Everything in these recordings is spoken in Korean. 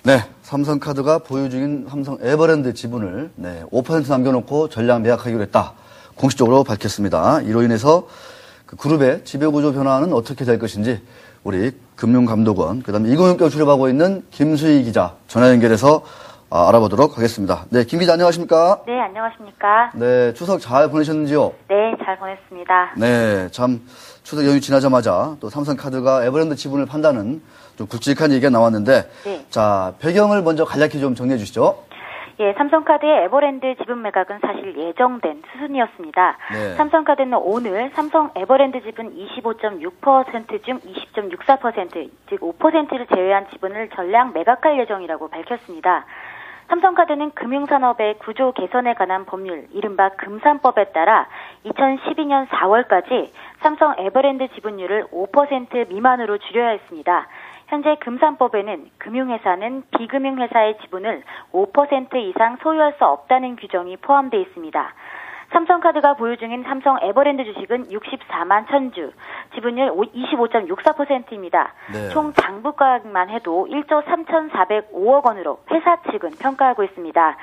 네, 삼성카드가 보유 중인 삼성 에버랜드 지분을 5% 남겨놓고 전량 매각하기로 했다. 공식적으로 밝혔습니다. 이로 인해서 그 그룹의 지배구조 변화는 어떻게 될 것인지 우리 금융감독원, 그다음에 이공육교 출입하고 있는 김수희 기자 전화 연결해서 알아보도록 하겠습니다. 네, 김 기자 안녕하십니까? 네, 안녕하십니까? 네, 추석 잘 보내셨는지요? 네, 잘 보냈습니다. 네, 참 추석 연휴 지나자마자 또 삼성카드가 에버랜드 지분을 판다는 좀 굵직한 얘기가 나왔는데, 네. 자, 배경을 먼저 간략히 좀 정리해 주시죠. 예, 삼성카드의 에버랜드 지분 매각은 사실 예정된 수순이었습니다. 네. 삼성카드는 오늘 삼성 에버랜드 지분 25.6% 중 20.64%, 즉 5%를 제외한 지분을 전량 매각할 예정이라고 밝혔습니다. 삼성카드는 금융산업의 구조 개선에 관한 법률, 이른바 금산법에 따라 2012년 4월까지 삼성 에버랜드 지분율을 5% 미만으로 줄여야 했습니다. 현재 금산법에는 금융회사는 비금융회사의 지분을 5% 이상 소유할 수 없다는 규정이 포함되어 있습니다. 삼성카드가 보유 중인 삼성 에버랜드 주식은 64만 1000주, 지분율 25.64%입니다. 네. 총 장부가액만 해도 1조 3,405억 원으로 회사 측은 평가하고 있습니다.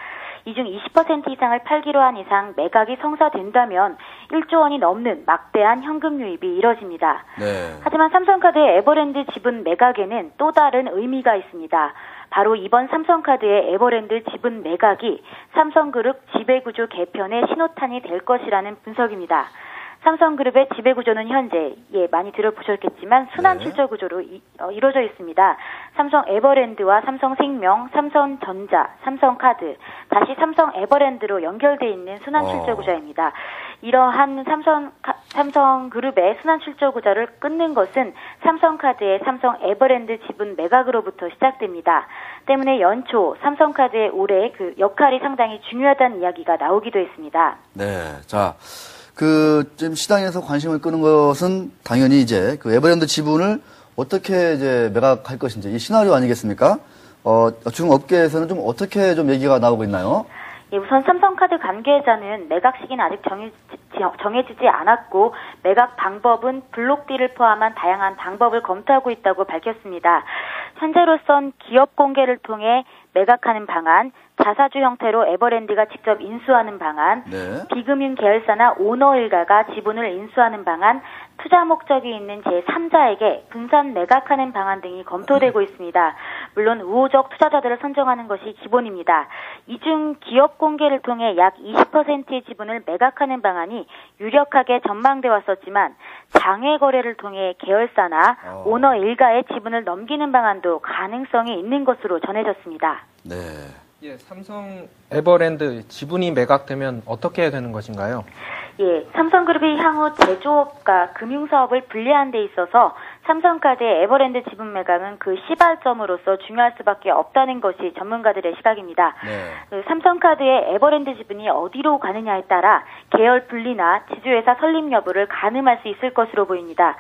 이 중 20% 이상을 팔기로 한 이상 매각이 성사된다면 1조 원이 넘는 막대한 현금 유입이 이뤄집니다. 네. 하지만 삼성카드의 에버랜드 지분 매각에는 또 다른 의미가 있습니다. 바로 이번 삼성카드의 에버랜드 지분 매각이 삼성그룹 지배구조 개편의 신호탄이 될 것이라는 분석입니다. 삼성그룹의 지배구조는 현재 많이 들어보셨겠지만 순환출자 구조로 이루어져 있습니다. 삼성 에버랜드와 삼성생명, 삼성전자, 삼성카드, 다시 삼성 에버랜드로 연결되어 있는 순환출자 구조입니다. 이러한 삼성그룹의 순환출자 구조를 끊는 것은 삼성카드의 삼성 에버랜드 지분 매각으로부터 시작됩니다. 때문에 연초 삼성카드의 올해 그 역할이 상당히 중요하다는 이야기가 나오기도 했습니다. 네, 자. 지금 시장에서 관심을 끄는 것은 당연히 이제 그 에버랜드 지분을 어떻게 이제 매각할 것인지 이 시나리오 아니겠습니까? 지금 업계에서는 좀 어떻게 좀 얘기가 나오고 있나요? 예, 우선 삼성카드 관계자는 매각 시기는 아직 정해지지 않았고 매각 방법은 블록딜을 포함한 다양한 방법을 검토하고 있다고 밝혔습니다. 현재로선 기업 공개를 통해 매각하는 방안, 자사주 형태로 에버랜드가 직접 인수하는 방안, 네. 비금융 계열사나 오너 일가가 지분을 인수하는 방안, 투자 목적이 있는 제3자에게 분산 매각하는 방안 등이 검토되고 있습니다. 물론 우호적 투자자들을 선정하는 것이 기본입니다. 이 중 기업 공개를 통해 약 20%의 지분을 매각하는 방안이 유력하게 전망돼 왔었지만 장외 거래를 통해 계열사나 오너 일가의 지분을 넘기는 방안도 가능성이 있는 것으로 전해졌습니다. 네. 예, 삼성 에버랜드 지분이 매각되면 어떻게 되는 것인가요? 예, 삼성그룹이 향후 제조업과 금융사업을 분리하는 데 있어서 삼성카드의 에버랜드 지분 매각은 그 시발점으로서 중요할 수밖에 없다는 것이 전문가들의 시각입니다. 네. 삼성카드의 에버랜드 지분이 어디로 가느냐에 따라 계열 분리나 지주회사 설립 여부를 가늠할 수 있을 것으로 보입니다.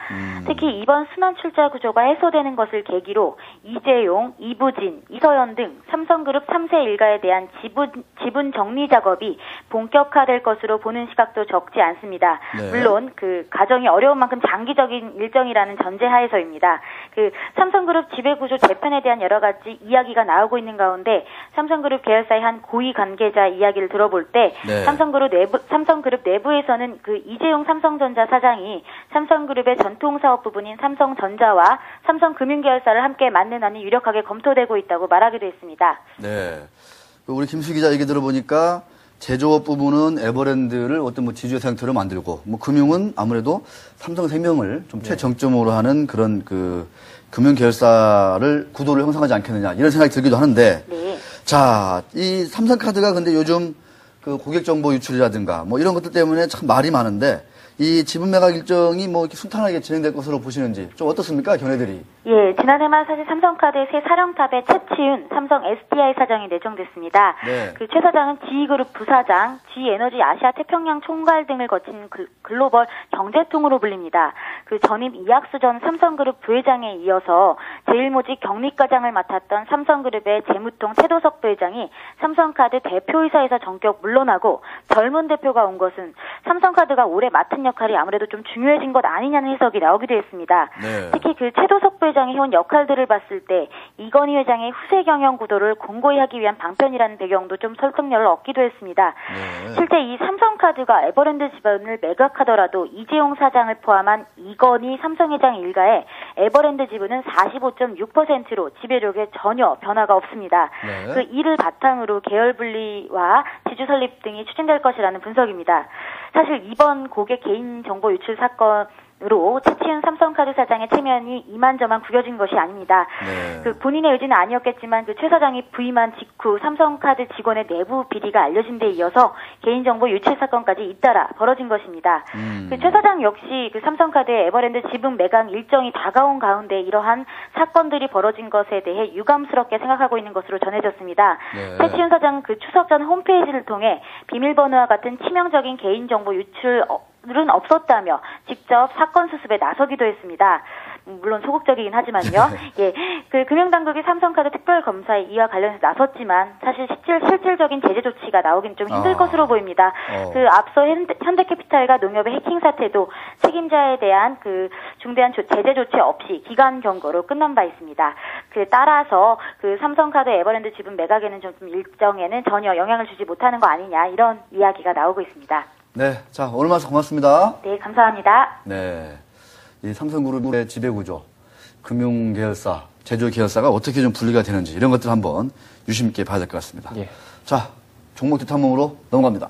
특히 이번 순환출자 구조가 해소되는 것을 계기로 이재용, 이부진, 이서연 등 삼성그룹 3세 일가에 대한 지분 정리 작업이 본격화될 것으로 보는 시각도 적지 않습니다. 네. 물론 그 과정이 어려운 만큼 장기적인 일정이라는 전제하에서입니다. 그 삼성그룹 지배구조 재편에 대한 여러 가지 이야기가 나오고 있는 가운데 삼성그룹 계열사의 한 고위 관계자 이야기를 들어볼 때 네. 삼성그룹 내부에서는 그 이재용 삼성전자 사장이 삼성그룹의 전통사업 부분인 삼성전자와 삼성금융계열사를 함께 맡는 안이 유력하게 검토되고 있다고 말하기도 했습니다. 네. 우리 김수 기자 얘기 들어보니까 제조업 부분은 에버랜드를 어떤 지주회사 형태로 만들고, 금융은 아무래도 삼성생명을 좀 최정점으로 하는 그런 금융계열사를 구도를 형성하지 않겠느냐, 이런 생각이 들기도 하는데, 네. 자, 이 삼성카드가 근데 요즘 그 고객정보 유출이라든가 이런 것들 때문에 참 말이 많은데, 이 지분 매각 일정이 뭐 이렇게 순탄하게 진행될 것으로 보시는지 좀 어떻습니까, 견해들이? 예, 지난해만 사실 삼성카드의 새 사령탑에 최치윤 삼성 SDI 사장이 내정됐습니다. 네. 그 최 사장은 GE그룹 부사장, GE에너지 아시아 태평양 총괄 등을 거친 글로벌 경제통으로 불립니다. 그 전임 이학수 전 삼성그룹 부회장에 이어서 제일모직 경리과장을 맡았던 삼성그룹의 재무통 최도석 부회장이 삼성카드 대표이사에서 전격 물러나고 젊은 대표가 온 것은 삼성카드가 올해 맡은 역할이 아무래도 좀 중요해진 것 아니냐는 해석이 나오기도 했습니다. 네. 특히 그 최도석 부회장이 해온 역할들을 봤을 때 이건희 회장의 후세 경영 구도를 공고히 하기 위한 방편이라는 배경도 좀 설득력을 얻기도 했습니다. 네. 실제 이 삼성카드가 에버랜드 지분을 매각하더라도 이재용 사장을 포함한 이건희 삼성회장 일가의 에버랜드 지분은 45.6%로 지배력에 전혀 변화가 없습니다. 네. 그 이를 바탕으로 계열 분리와 지주 설립 등이 추진될 것이라는 분석입니다. 사실 이번 고객 개인정보 유출 사건으로 최치윤 삼성카드 사장의 체면이 이만저만 구겨진 것이 아닙니다. 네. 그 본인의 의지는 아니었겠지만 그 최 사장이 부임한 직후 삼성카드 직원의 내부 비리가 알려진 데 이어서 개인정보 유출 사건까지 잇따라 벌어진 것입니다. 그 최 사장 역시 그 삼성카드의 에버랜드 지분 매각 일정이 다가온 가운데 이러한 사건들이 벌어진 것에 대해 유감스럽게 생각하고 있는 것으로 전해졌습니다. 네. 최치윤 사장은 그 추석 전 홈페이지를 통해 비밀번호와 같은 치명적인 개인정보 유출은 없었다며 직접 사건 수습에 나서기도 했습니다. 물론 소극적이긴 하지만요. 예, 그 금융당국이 삼성카드 특별검사에 이와 관련해서 나섰지만 사실 실질적인 제재 조치가 나오긴 좀 힘들 것으로 보입니다. 그 앞서 현대캐피탈과 농협의 해킹 사태도 책임자에 대한 그 중대한 제재 조치 없이 기간 경고로 끝난 바 있습니다. 그 따라서 그 삼성카드 에버랜드 지분 매각에는 좀 일정에는 전혀 영향을 주지 못하는 거 아니냐 이런 이야기가 나오고 있습니다. 네. 자, 오늘 말씀 고맙습니다. 네, 감사합니다. 네. 이 삼성그룹의 지배구조, 금융계열사, 제조계열사가 어떻게 좀 분리가 되는지 이런 것들 한번 유심 있게 봐야 될 것 같습니다. 예. 자, 종목 뒷탐험으로 넘어갑니다.